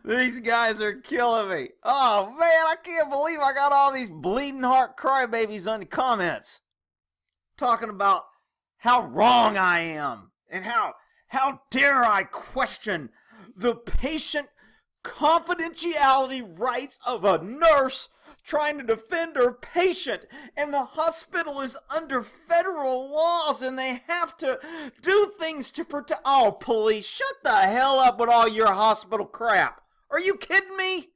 These guys are killing me. Oh man, I can't believe I got all these bleeding heart crybabies on the comments talking about how wrong I am and how dare I question the patient confidentiality rights of a nurse trying to defend her patient, and the hospital is under federal laws and they have to do things to protect. Oh, police, shut the hell up with all your hospital crap. Are you kidding me?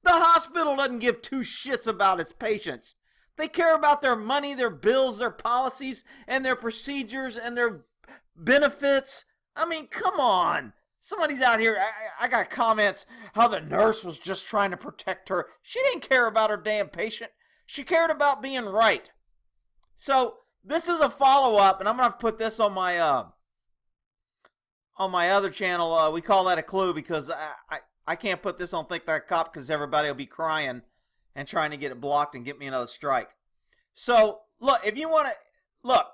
The hospital doesn't give two shits about its patients. They care about their money, their bills, their policies, and their procedures and their benefits. I mean, come on. Somebody's out here, I got comments how the nurse was just trying to protect her. She didn't care about her damn patient. She cared about being right. So this is a follow-up, and I'm going to put this on my other channel. We call that a clue because I can't put this on Think That Cop because everybody will be crying and trying to get it blocked and get me another strike. So, look, if you want to, look,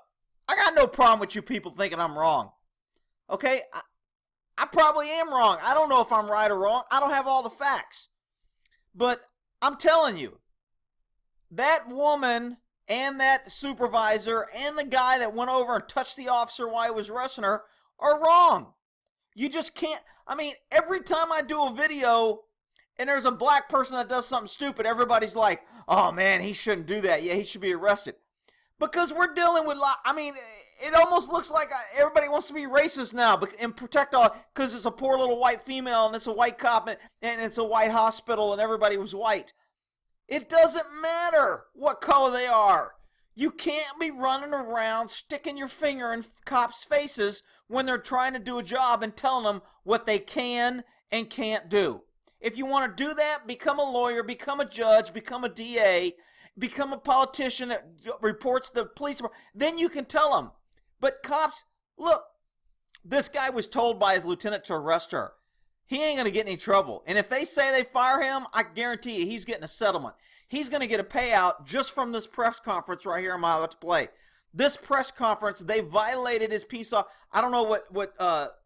I got no problem with you people thinking I'm wrong. Okay? I probably am wrong. I don't know if I'm right or wrong. I don't have all the facts. But I'm telling you, that woman and that supervisor and the guy that went over and touched the officer while he was arresting her are wrong. You just can't. I mean, every time I do a video and there's a black person that does something stupid, everybody's like, oh man, he shouldn't do that. Yeah, he should be arrested. Because we're dealing with, I mean, it almost looks like everybody wants to be racist now and protect all, because it's a poor little white female and it's a white cop and it's a white hospital and everybody was white. It doesn't matter what color they are. You can't be running around sticking your finger in cops' faces when they're trying to do a job and telling them what they can and can't do. If you want to do that, become a lawyer, become a judge, become a DA, become a politician that reports to the police department. Then you can tell them. But cops, look, this guy was told by his lieutenant to arrest her. He ain't going to get any trouble. And if they say they fire him, I guarantee you he's getting a settlement. He's going to get a payout just from this press conference right here I'm about to play. This press conference, they violated his peace off. I don't know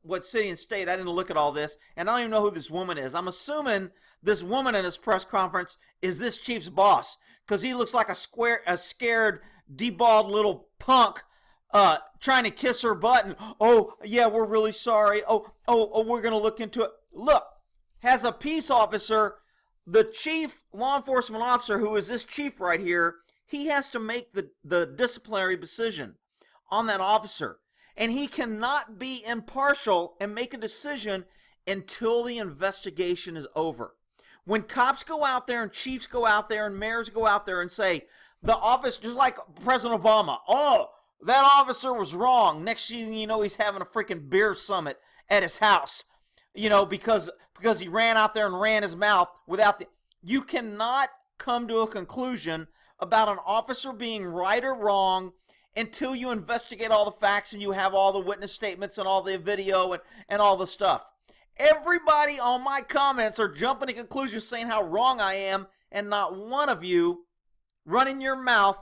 what city and state. I didn't look at all this. And I don't even know who this woman is. I'm assuming this woman in this press conference is this chief's boss, because he looks like a scared, deballed little punk trying to kiss her butt. And, oh, yeah, we're really sorry. Oh, we're going to look into it. Look, has a peace officer, the chief law enforcement officer, who is this chief right here, he has to make the disciplinary decision on that officer. And he cannot be impartial and make a decision until the investigation is over. When cops go out there and chiefs go out there and mayors go out there and say, the office, just like President Obama, oh, that officer was wrong. Next thing you know, he's having a freaking beer summit at his house, you know, because he ran out there and ran his mouth without the... You cannot come to a conclusion about an officer being right or wrong until you investigate all the facts and you have all the witness statements and all the video and all the stuff. Everybody on my comments are jumping to conclusions saying how wrong I am, and not one of you running your mouth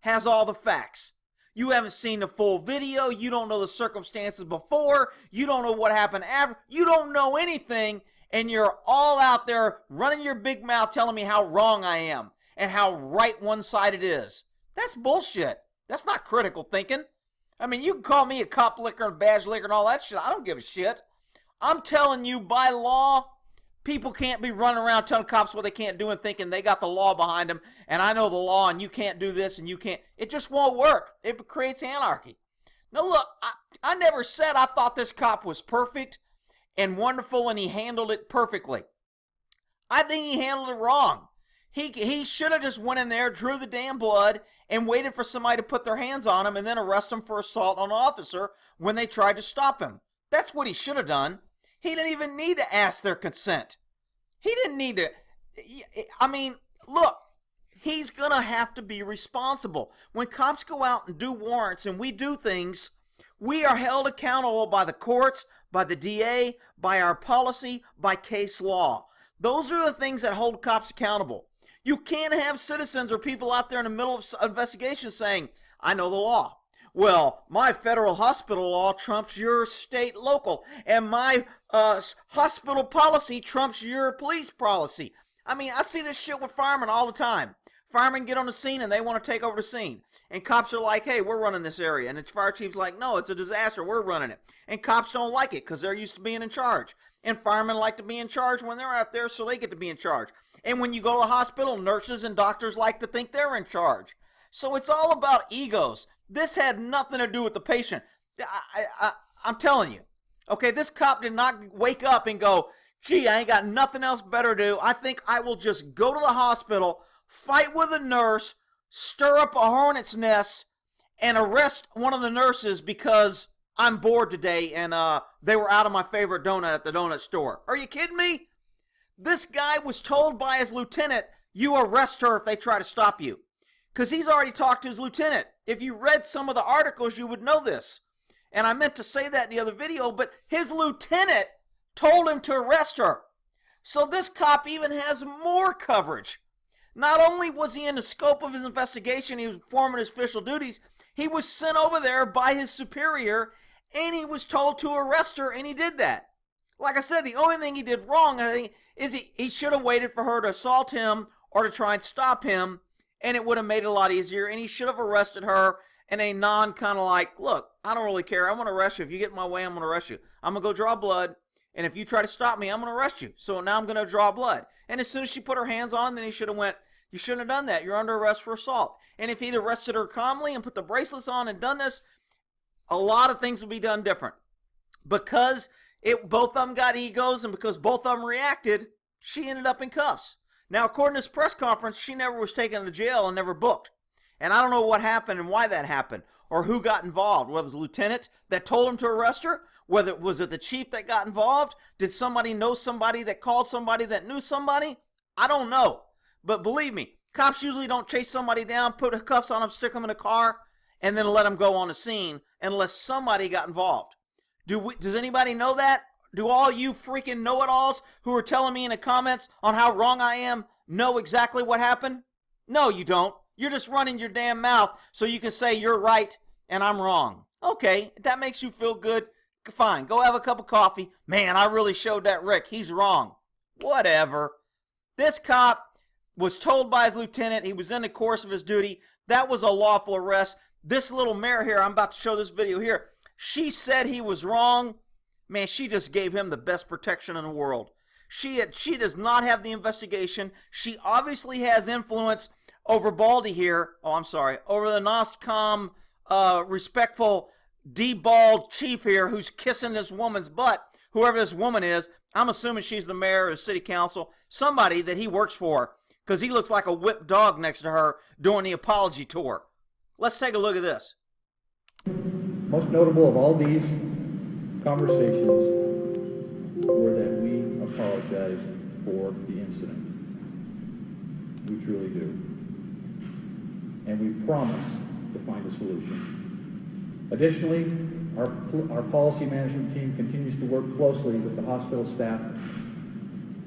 has all the facts. You haven't seen the full video. You don't know the circumstances before. You don't know what happened after. You don't know anything, and you're all out there running your big mouth telling me how wrong I am and how right one-sided is. That's bullshit. That's not critical thinking. I mean, you can call me a cop licker and badge licker and all that shit. I don't give a shit. I'm telling you, by law, people can't be running around telling cops what they can't do and thinking they got the law behind them, and I know the law, and you can't do this, and you can't. It just won't work. It creates anarchy. Now, look, I never said I thought this cop was perfect and wonderful, and he handled it perfectly. I think he handled it wrong. He should have just went in there, drew the damn blood, and waited for somebody to put their hands on him and then arrest him for assault on an officer when they tried to stop him. That's what he should have done. He didn't even need to ask their consent. He didn't need to. I mean, look, he's going to have to be responsible. When cops go out and do warrants and we do things, we are held accountable by the courts, by the DA, by our policy, by case law. Those are the things that hold cops accountable. You can't have citizens or people out there in the middle of investigation saying, I know the law. well, my federal hospital law trumps your state local, and my hospital policy trumps your police policy. I mean, I see this shit with firemen all the time. Firemen get on the scene and they want to take over the scene. And cops are like, hey, we're running this area. And the fire chief's like, no, it's a disaster. We're running it. And cops don't like it because they're used to being in charge. And firemen like to be in charge when they're out there, so they get to be in charge. And when you go to the hospital, nurses and doctors like to think they're in charge. So it's all about egos. This had nothing to do with the patient. I'm telling you. Okay, this cop did not wake up and go, gee, I ain't got nothing else better to do. I think I will just go to the hospital, fight with a nurse, stir up a hornet's nest, and arrest one of the nurses because I'm bored today and they were out of my favorite donut at the donut store. Are you kidding me? This guy was told by his lieutenant, you arrest her if they try to stop you. Because he's already talked to his lieutenant. If you read some of the articles, you would know this. And I meant to say that in the other video, but his lieutenant told him to arrest her. So this cop even has more coverage. Not only was he in the scope of his investigation, he was performing his official duties, he was sent over there by his superior, and he was told to arrest her, and he did that. Like I said, the only thing he did wrong, I think, is he should have waited for her to assault him or to try and stop him, and it would have made it a lot easier, and he should have arrested her in a kind of like, look, I don't really care. I'm going to arrest you. If you get in my way, I'm going to arrest you. I'm going to go draw blood, and if you try to stop me, I'm going to arrest you. So now I'm going to draw blood. And as soon as she put her hands on him, then he should have went, you shouldn't have done that. You're under arrest for assault. And if he'd arrested her calmly and put the bracelets on and done this, a lot of things would be done different. Because both of them got egos, and because both of them reacted, she ended up in cuffs. Now, according to this press conference, she never was taken to jail and never booked. And I don't know what happened and why that happened, or who got involved. Whether it was the lieutenant that told him to arrest her, whether it was the chief that got involved, did somebody know somebody that called somebody that knew somebody? I don't know. But believe me, cops usually don't chase somebody down, put cuffs on them, stick them in a car, and then let them go on the scene unless somebody got involved. Does anybody know that? Do all you freaking know-it-alls who are telling me in the comments on how wrong I am know exactly what happened? No, you don't. You're just running your damn mouth so you can say you're right and I'm wrong. Okay, if that makes you feel good, fine. Go have a cup of coffee. Man, I really showed that Rick. He's wrong. Whatever. This cop was told by his lieutenant he was in the course of his duty. That was a lawful arrest. This little mare here, I'm about to show this video here, she said he was wrong. Man, she just gave him the best protection in the world. She does not have the investigation. She obviously has influence over Baldy here. Oh, I'm sorry. Over the NOSCOM respectful deballed chief here who's kissing this woman's butt. Whoever this woman is, I'm assuming she's the mayor or the city council. Somebody that he works for, because he looks like a whipped dog next to her doing the apology tour. Let's take a look at this. Most notable of all these conversations were that we apologize for the incident. We truly do. And we promise to find a solution. Additionally, our policy management team continues to work closely with the hospital staff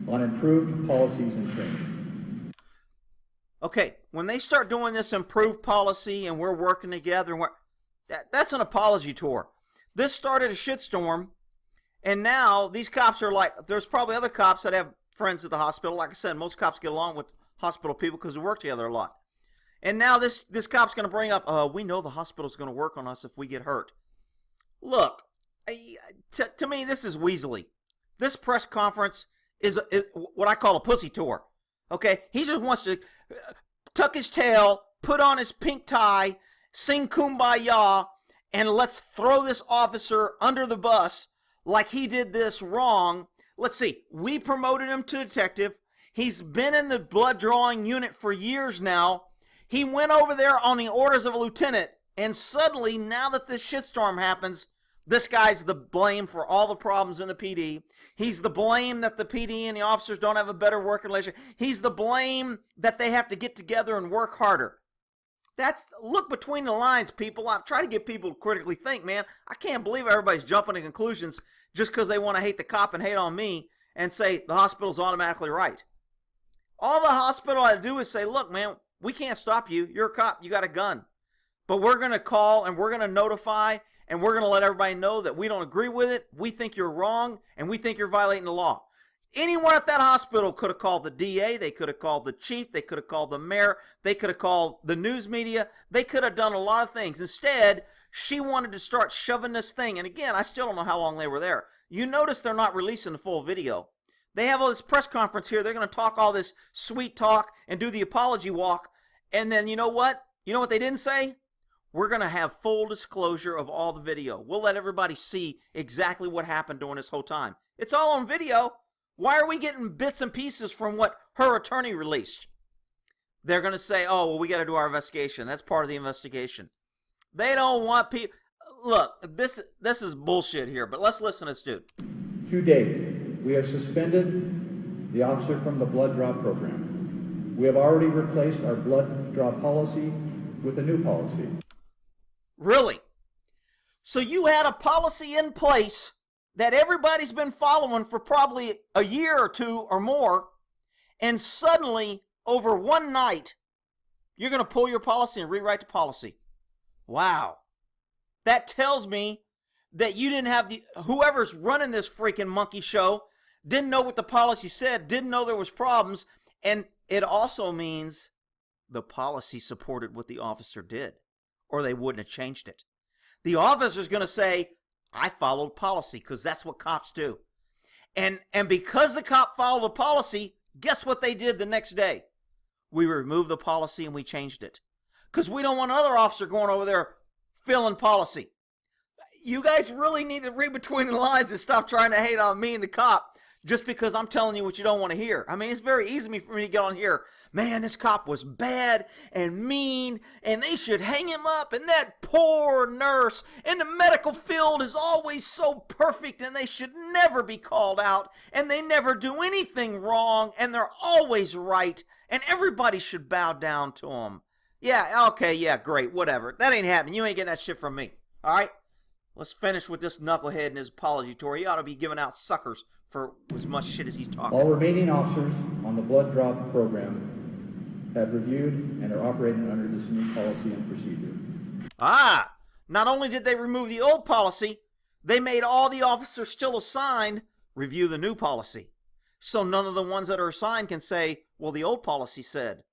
on improved policies and training. Okay, when they start doing this improved policy and we're working together, that's an apology tour. This started a shitstorm, and now these cops are like, there's probably other cops that have friends at the hospital. Like I said, most cops get along with hospital people because we work together a lot. And now this cop's going to bring up, we know the hospital's going to work on us if we get hurt. Look, to me, this is weaselly. This press conference is what I call a pussy tour. Okay? He just wants to tuck his tail, put on his pink tie, sing Kumbaya, and let's throw this officer under the bus like he did this wrong. Let's see. We promoted him to detective. He's been in the blood drawing unit for years now. He went over there on the orders of a lieutenant, and suddenly, now that this shitstorm happens, this guy's the blame for all the problems in the PD. He's the blame that the PD and the officers don't have a better working relationship. He's the blame that they have to get together and work harder. Look between the lines, people. I'm trying to get people to critically think, man. I can't believe everybody's jumping to conclusions just because they want to hate the cop and hate on me and say the hospital's automatically right. All the hospital had to do is say, look, man, we can't stop you. You're a cop. You got a gun. But we're going to call and we're going to notify and we're going to let everybody know that we don't agree with it. We think you're wrong and we think you're violating the law. Anyone at that hospital could have called the DA. They could have called the chief. They could have called the mayor. They could have called the news media. They could have done a lot of things. Instead, she wanted to start shoving this thing. And again, I still don't know how long they were there. You notice they're not releasing the full video. They have all this press conference here. They're going to talk all this sweet talk and do the apology walk. And then you know what? You know what they didn't say? We're going to have full disclosure of all the video. We'll let everybody see exactly what happened during this whole time. It's all on video. Why are we getting bits and pieces from what her attorney released? They're going to say, oh, well, we got to do our investigation. That's part of the investigation. They don't want people. Look, this is bullshit here, but let's listen to this dude. To date, we have suspended the officer from the blood draw program. We have already replaced our blood draw policy with a new policy. Really? So you had a policy in place that everybody's been following for probably a year or two or more, and suddenly, over one night, you're going to pull your policy and rewrite the policy. Wow. That tells me that you didn't have whoever's running this freaking monkey show didn't know what the policy said, didn't know there was problems, and it also means the policy supported what the officer did, or they wouldn't have changed it. The officer's going to say, I followed policy, because that's what cops do. And because the cop followed the policy, guess what they did the next day? We removed the policy and we changed it. Because we don't want another officer going over there filling policy. You guys really need to read between the lines and stop trying to hate on me and the cop just because I'm telling you what you don't want to hear. I mean, it's very easy for me to get on here. Man, this cop was bad and mean, and they should hang him up, and that poor nurse in the medical field is always so perfect, and they should never be called out, and they never do anything wrong, and they're always right, and everybody should bow down to them. Yeah, okay, yeah, great, whatever. That ain't happening. You ain't getting that shit from me. All right? Let's finish with this knucklehead and his apology tour. He ought to be giving out suckers for as much shit as he's talking. All remaining officers on the blood draw program have reviewed and are operating under this new policy and procedure. Ah, not only did they remove the old policy, they made all the officers still assigned review the new policy. So none of the ones that are assigned can say, well, the old policy said.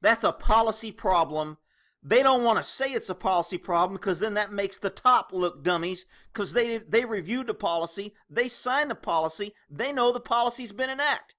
That's a policy problem. They don't want to say it's a policy problem because then that makes the top look dummies because they reviewed the policy, they signed the policy, they know the policy's been enacted.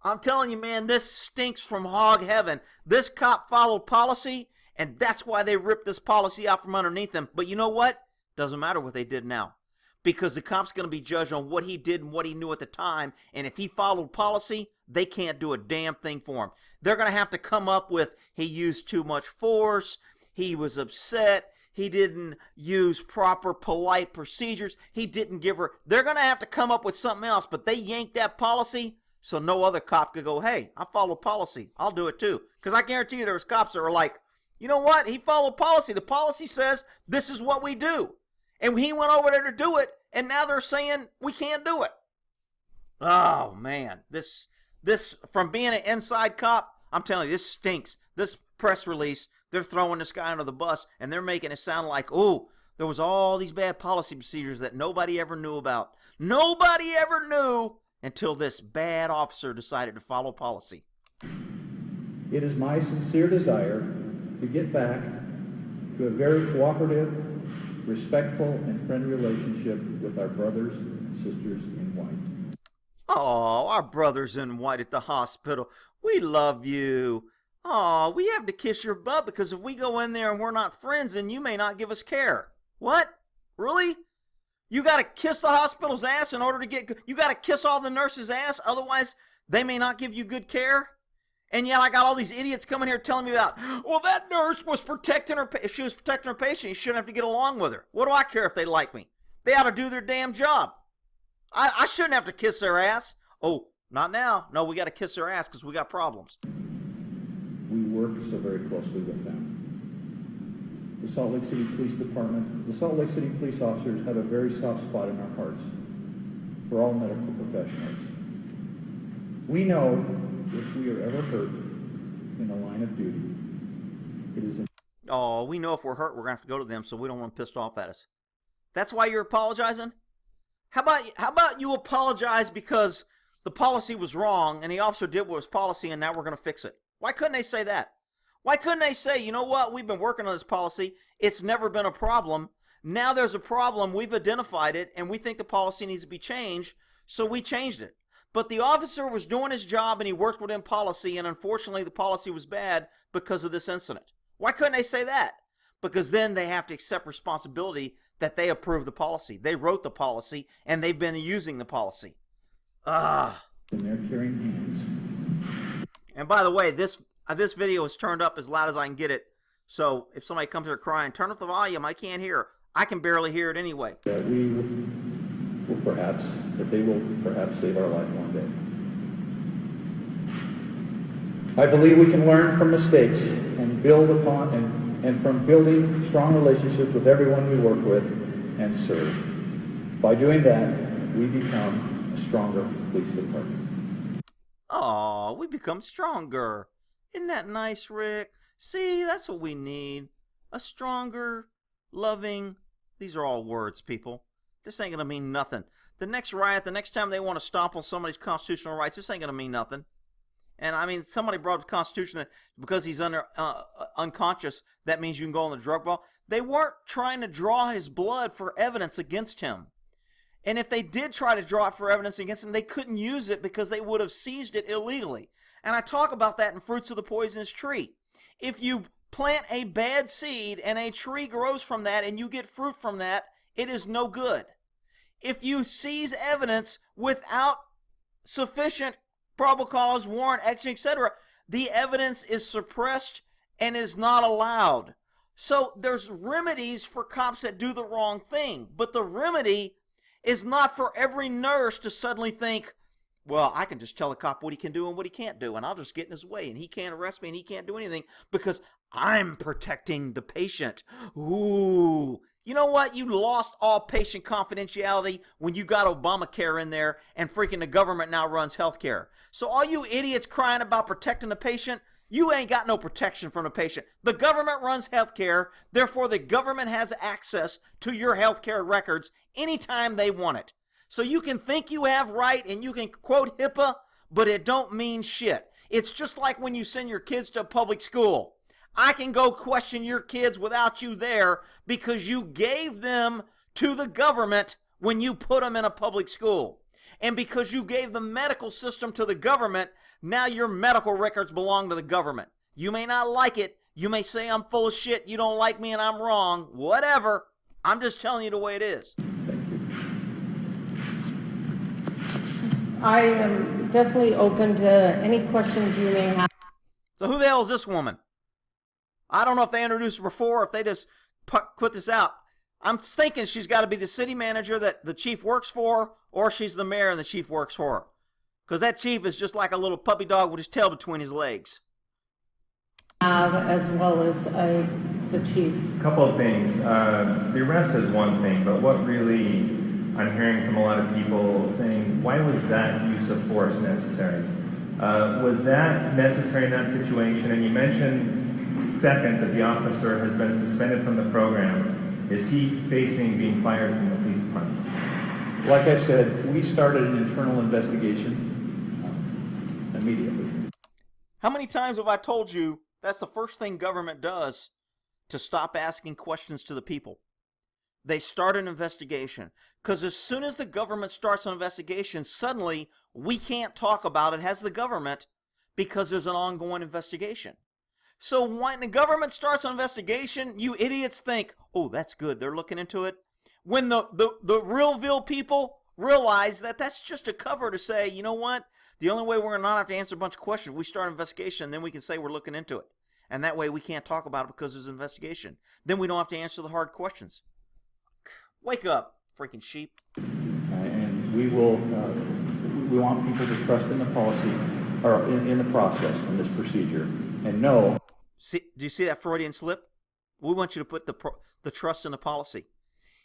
I'm telling you, man, this stinks from hog heaven. This cop followed policy, and that's why they ripped this policy out from underneath him. But you know what? Doesn't matter what they did now. Because the cop's going to be judged on what he did and what he knew at the time. And if he followed policy, they can't do a damn thing for him. They're going to have to come up with, he used too much force, he was upset, he didn't use proper polite procedures, he didn't give her. They're going to have to come up with something else, but they yanked that policy. So no other cop could go, hey, I followed policy. I'll do it too. Because I guarantee you there was cops that were like, you know what? He followed policy. The policy says this is what we do. And he went over there to do it, and now they're saying we can't do it. Oh, man. This from being an inside cop, I'm telling you, this stinks. This press release, they're throwing this guy under the bus, and they're making it sound like, oh, there was all these bad policy procedures that nobody ever knew about. Nobody ever knew until this bad officer decided to follow policy. It is my sincere desire to get back to a very cooperative, respectful, and friendly relationship with our brothers and sisters in white. Oh, our brothers in white at the hospital. We love you. Oh, we have to kiss your butt because if we go in there and we're not friends, then you may not give us care. What? Really? You got to kiss the hospital's ass in order to get good. You got to kiss all the nurses' ass, otherwise they may not give you good care. And yet I got all these idiots coming here telling me about, well, that nurse was protecting her. If she was protecting her patient, you shouldn't have to get along with her. What do I care if they like me? They ought to do their damn job. I shouldn't have to kiss their ass. Oh, not now. No, we got to kiss their ass because we got problems. We work so very closely with them. The Salt Lake City Police Department, the Salt Lake City police officers have a very soft spot in our hearts for all medical professionals. We know if we are ever hurt in the line of duty, it is Oh, we know if we're hurt, we're going to have to go to them, so we don't want them pissed off at us. That's why you're apologizing? How about you apologize because the policy was wrong and the officer did what was policy and now we're going to fix it? Why couldn't they say that? Why couldn't they say, you know what, we've been working on this policy, it's never been a problem, now there's a problem, we've identified it, and we think the policy needs to be changed, so we changed it. But the officer was doing his job and he worked within policy, and unfortunately the policy was bad because of this incident. Why couldn't they say that? Because then they have to accept responsibility that they approved the policy. They wrote the policy, and they've been using the policy. And they're carrying hands. And by the way, this video is turned up as loud as I can get it. So if somebody comes here crying, turn up the volume, I can't hear. I can barely hear it anyway. That they will perhaps save our life one day. I believe we can learn from mistakes and build upon and from building strong relationships with everyone we work with and serve. By doing that, we become a stronger police department. Oh, we become stronger. Isn't that nice, Rick? See, that's what we need. A stronger, loving, these are all words, people. This ain't gonna mean nothing. The next riot, the next time they want to stomp on somebody's constitutional rights, this ain't gonna mean nothing. And I mean, somebody brought up the Constitution because he's unconscious, that means you can go on the drug ball. They weren't trying to draw his blood for evidence against him. And if they did try to draw it for evidence against him, they couldn't use it because they would have seized it illegally. And I talk about that in Fruits of the Poisonous Tree. If you plant a bad seed and a tree grows from that and you get fruit from that, it is no good. If you seize evidence without sufficient probable cause, warrant, action, etc., the evidence is suppressed and is not allowed. So there's remedies for cops that do the wrong thing, but the remedy is not for every nurse to suddenly think, well, I can just tell a cop what he can do and what he can't do, and I'll just get in his way, and he can't arrest me, and he can't do anything because I'm protecting the patient. Ooh. You know what? You lost all patient confidentiality when you got Obamacare in there and freaking the government now runs healthcare. So all you idiots crying about protecting the patient, you ain't got no protection from the patient. The government runs healthcare, therefore the government has access to your healthcare records anytime they want it. So you can think you have right and you can quote HIPAA, but it don't mean shit. It's just like when you send your kids to a public school. I can go question your kids without you there because you gave them to the government when you put them in a public school. And because you gave the medical system to the government, now your medical records belong to the government. You may not like it. You may say I'm full of shit, you don't like me and I'm wrong. Whatever. I'm just telling you the way it is. I am definitely open to any questions you may have. So who the hell is this woman? I don't know if they introduced her before or if they just put this out. I'm thinking she's got to be the city manager that the chief works for, or she's the mayor and the chief works for her. Because that chief is just like a little puppy dog with his tail between his legs. As well as the chief. A couple of things. The arrest is one thing, but what really I'm hearing from a lot of people saying, why was that use of force necessary? Was that necessary in that situation? And you mentioned, second, that the officer has been suspended from the program. Is he facing being fired from the police department? Like I said, we started an internal investigation immediately. How many times have I told you that's the first thing government does to stop asking questions to the people? They start an investigation. Because as soon as the government starts an investigation, suddenly we can't talk about it as the government because there's an ongoing investigation. So when the government starts an investigation, you idiots think, oh, that's good, they're looking into it. When the realville people realize that that's just a cover to say, you know what, the only way we're going to not have to answer a bunch of questions, we start an investigation, then we can say we're looking into it. And that way we can't talk about it because there's an investigation. Then we don't have to answer the hard questions. Wake up, freaking sheep. And we want people to trust in the policy, or in the process, in this procedure, and know. See, do you see that Freudian slip? We want you to put the trust in the policy.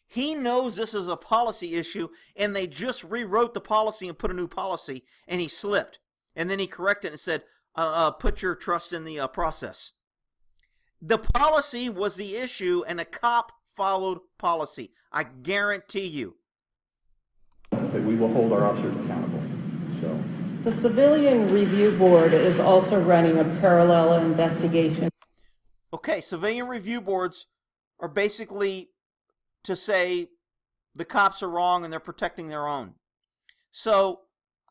He knows this is a policy issue, and they just rewrote the policy and put a new policy, and he slipped. And then he corrected it and said, put your trust in the process. The policy was the issue, and the cop followed policy. I guarantee you. That we will hold our officers accountable. So, The Civilian Review Board is also running a parallel investigation. Okay, civilian review boards are basically to say the cops are wrong and they're protecting their own. So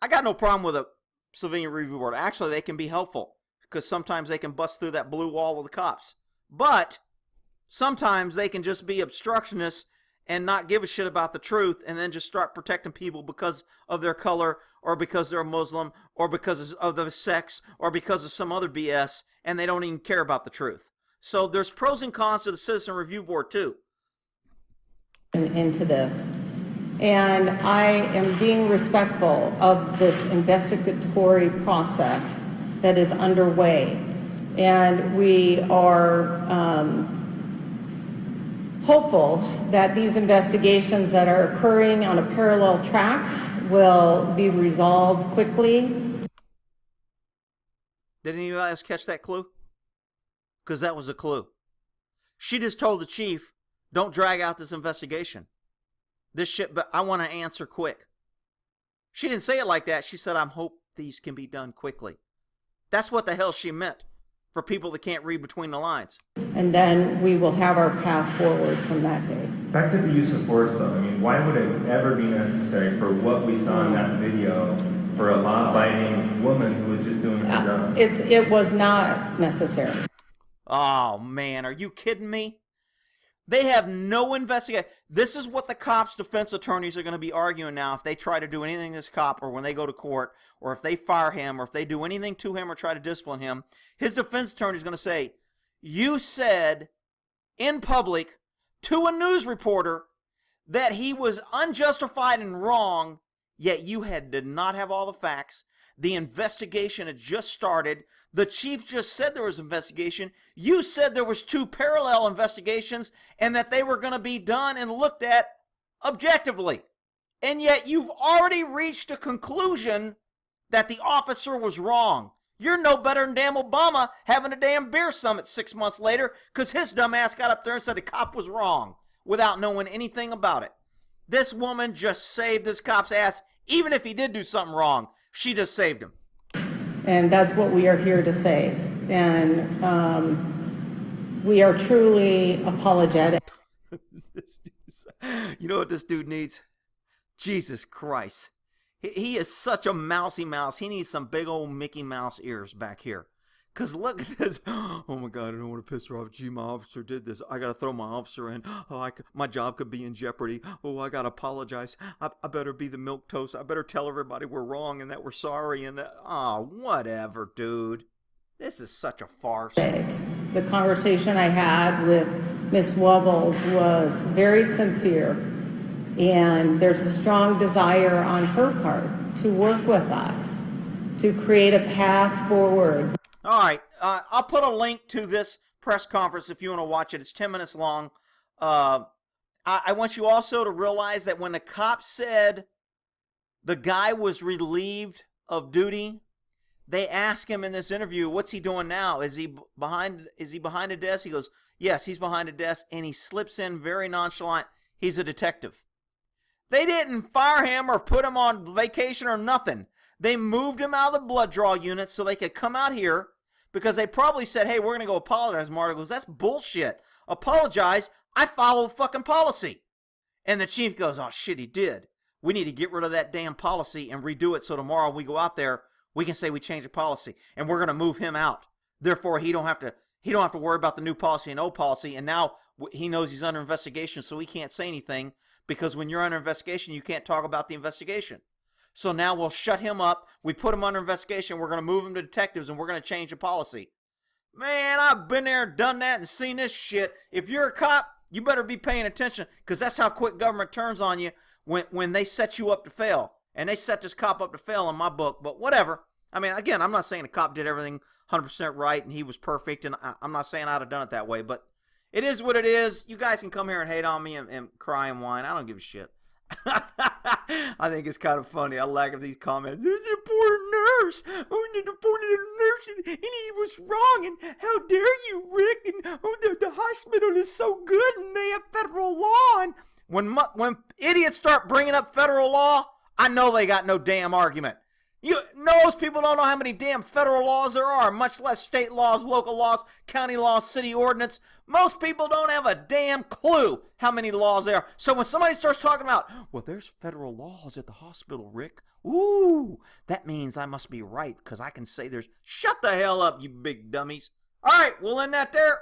I got no problem with a civilian review board. Actually, they can be helpful because sometimes they can bust through that blue wall of the cops. But sometimes they can just be obstructionists and not give a shit about the truth and then just start protecting people because of their color or because they're a Muslim or because of their sex or because of some other BS, and they don't even care about the truth. So there's pros and cons to the Citizen Review Board too. Into this. And I am being respectful of this investigatory process that is underway. And we are hopeful that these investigations that are occurring on a parallel track will be resolved quickly. Did any of you guys catch that clue? Because that was a clue. She just told the chief, don't drag out this investigation. This shit, but I want to answer quick. She didn't say it like that. She said, I hope these can be done quickly. That's what the hell she meant for people that can't read between the lines. And then we will have our path forward from that day. Back to the use of force, though. I mean, why would it ever be necessary for what we saw in that video for a law-abiding woman who was just doing her job? It was not necessary. Oh, man, are you kidding me? They have no investigation. This is what the cops' defense attorneys are going to be arguing now if they try to do anything to this cop or when they go to court or if they fire him or if they do anything to him or try to discipline him. His defense attorney is going to say, you said in public to a news reporter that he was unjustified and wrong, yet you did not have all the facts. The investigation had just started. The chief just said there was an investigation. You said there was 2 parallel investigations and that they were going to be done and looked at objectively. And yet you've already reached a conclusion that the officer was wrong. You're no better than damn Obama having a damn beer summit 6 months later because his dumb ass got up there and said the cop was wrong without knowing anything about it. This woman just saved this cop's ass. Even if he did do something wrong, she just saved him. And that's what we are here to say. And we are truly apologetic. You know what this dude needs? Jesus Christ. He is such a mousy mouse. He needs some big old Mickey Mouse ears back here. Because look at this. Oh my God, I don't want to piss her off. Gee, my officer did this. I got to throw my officer in. Oh, my job could be in jeopardy. Oh, I got to apologize. I better be the milquetoast. I better tell everybody we're wrong and that we're sorry. And that, whatever, dude. This is such a farce. The conversation I had with Ms. Wubbles was very sincere. And there's a strong desire on her part to work with us, to create a path forward. All right, I'll put a link to this press conference if you want to watch it. It's 10 minutes long. I want you also to realize that when the cop said the guy was relieved of duty, they asked him in this interview, what's he doing now? Is he behind a desk? He goes, yes, he's behind a desk, and he slips in very nonchalant. He's a detective. They didn't fire him or put him on vacation or nothing. They moved him out of the blood draw unit so they could come out here because they probably said, hey, we're going to go apologize. Marta goes, that's bullshit. Apologize. I follow fucking policy. And the chief goes, oh, shit, he did. We need to get rid of that damn policy and redo it so tomorrow we go out there, we can say we changed the policy and we're going to move him out. Therefore, he don't have to worry about the new policy and old policy. And now he knows he's under investigation, so he can't say anything because when you're under investigation, you can't talk about the investigation. So now we'll shut him up. We put him under investigation. We're going to move him to detectives, and we're going to change the policy. Man, I've been there, done that, and seen this shit. If you're a cop, you better be paying attention because that's how quick government turns on you when they set you up to fail. And they set this cop up to fail in my book, but whatever. I mean, again, I'm not saying the cop did everything 100% right and he was perfect, and I'm not saying I'd have done it that way, but it is what it is. You guys can come here and hate on me and cry and whine. I don't give a shit. I think it's kind of funny. I like these comments. There's a poor nurse. Oh, the poor little nurse, and he was wrong. And how dare you, Rick? And oh, the hospital is so good, and they have federal law. And when idiots start bringing up federal law, I know they got no damn argument. Most people don't know how many damn federal laws there are, much less state laws, local laws, county laws, city ordinance. Most people don't have a damn clue how many laws there are. So when somebody starts talking about, well, there's federal laws at the hospital, Rick. Ooh, that means I must be right because I can say there's... Shut the hell up, you big dummies. All right, we'll end that there.